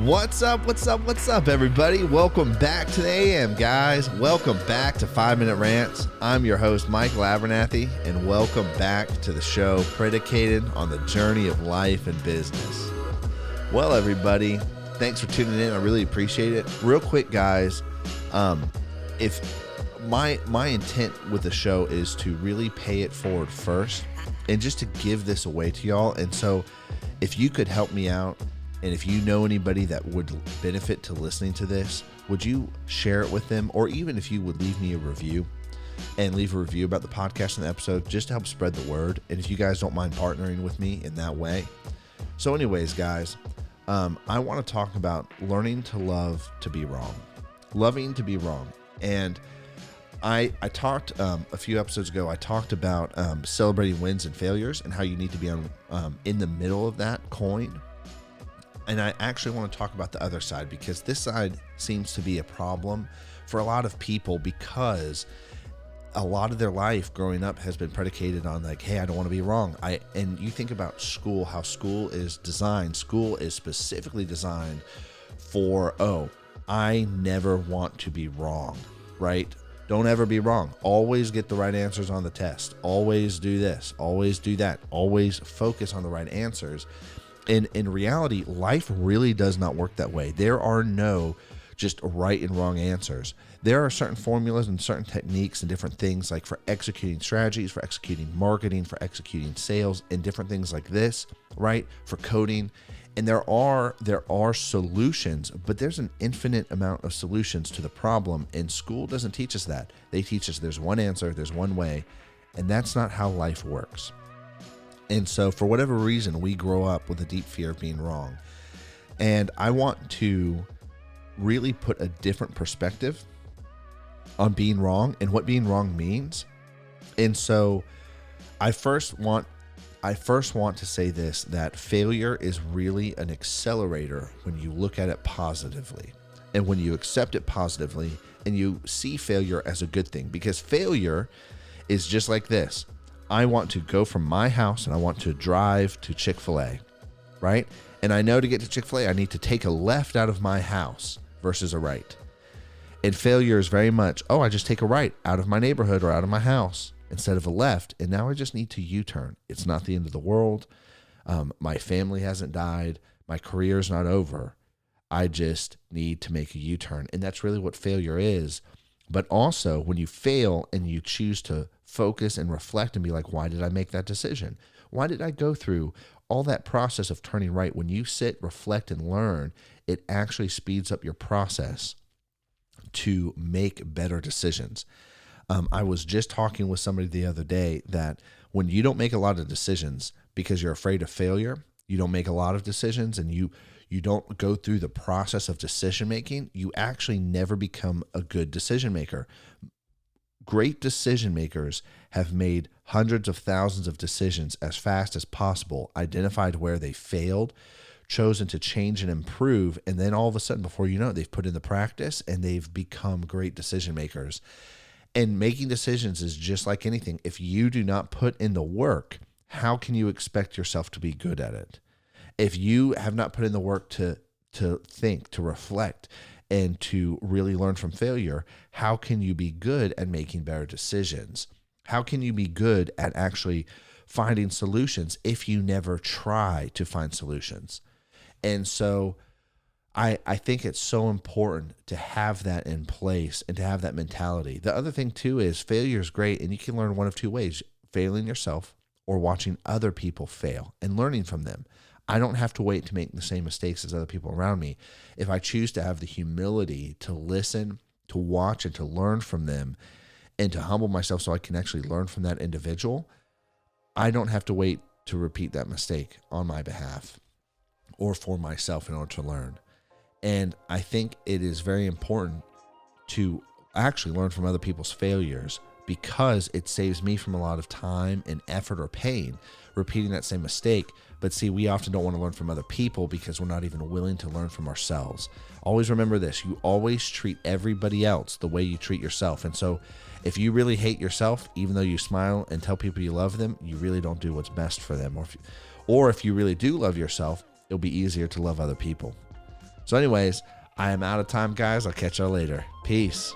What's up, everybody? Welcome back to the AM, guys. Welcome back to 5 Minute Rants. I'm your host, Michael Abernathy, and welcome back to the show predicated on the journey of life and business. Well, everybody, thanks for tuning in. I really appreciate it. Real quick, guys, if my intent with the show is to really pay it forward first and just to give this away to y'all. And so if you could help me out, and if you know anybody that would benefit to listening to this, would you share it with them? Or even if you would leave me a review and leave a review about the podcast and the episode, just to help spread the word. And if you guys don't mind partnering with me in that way. So anyways, guys, I want to talk about learning to love to be wrong. Loving to be wrong. And I talked a few episodes ago, I talked about celebrating wins and failures and how you need to be on in the middle of that coin. And I actually want to talk about the other side, because this side seems to be a problem for a lot of people, because a lot of their life growing up has been predicated on like, hey, I don't want to be wrong. And you think about school, how school is designed. School is specifically designed for, I never want to be wrong, right? Don't ever be wrong. Always get the right answers on the test. Always do this. Always do that. Always focus on the right answers. And in reality, life really does not work that way. There are no just right and wrong answers. There are certain formulas and certain techniques and different things, like for executing strategies, for executing marketing, for executing sales, and different things like this, right? For coding. And there are solutions, but there's an infinite amount of solutions to the problem. And school doesn't teach us that. They teach us there's one answer, there's one way, and that's not how life works. And so for whatever reason, we grow up with a deep fear of being wrong. And I want to really put a different perspective on being wrong and what being wrong means. And so I first want to say this, that failure is really an accelerator when you look at it positively and when you accept it positively and you see failure as a good thing. Because failure is just like this. I want to go from my house and I want to drive to Chick-fil-A, right? And I know to get to Chick-fil-A, I need to take a left out of my house versus a right. And failure is very much, I just take a right out of my neighborhood or out of my house instead of a left. And now I just need to U-turn. It's not the end of the world. My family hasn't died. My career's not over. I just need to make a U-turn. And that's really what failure is. But also when you fail and you choose to focus and reflect and be like, why did I make that decision? Why did I go through all that process of turning right? When you sit, reflect, and learn, it actually speeds up your process to make better decisions. I was just talking with somebody the other day that when you don't make a lot of decisions because you're afraid of failure, you don't make a lot of decisions and you don't go through the process of decision making, you actually never become a good decision maker. Great decision makers have made hundreds of thousands of decisions as fast as possible, identified where they failed, chosen to change and improve, and then all of a sudden, before you know it, they've put in the practice and they've become great decision makers. And making decisions is just like anything. If you do not put in the work, how can you expect yourself to be good at it? If you have not put in the work to think, to reflect, and to really learn from failure, how can you be good at making better decisions? How can you be good at actually finding solutions if you never try to find solutions? And so I think it's so important to have that in place and to have that mentality. The other thing too is failure is great, and you can learn one of two ways: failing yourself or watching other people fail and learning from them. I don't have to wait to make the same mistakes as other people around me. If I choose to have the humility to listen, to watch, and to learn from them, and to humble myself so I can actually learn from that individual, I don't have to wait to repeat that mistake on my behalf or for myself in order to learn. And I think it is very important to actually learn from other people's failures, because it saves me from a lot of time and effort or pain repeating that same mistake. But see, we often don't want to learn from other people because we're not even willing to learn from ourselves. Always remember this: you always treat everybody else the way you treat yourself. And so if you really hate yourself, even though you smile and tell people you love them, you really don't do what's best for them. Or if you really do love yourself, it'll be easier to love other people. So anyways, I am out of time, guys. I'll catch y'all later. Peace.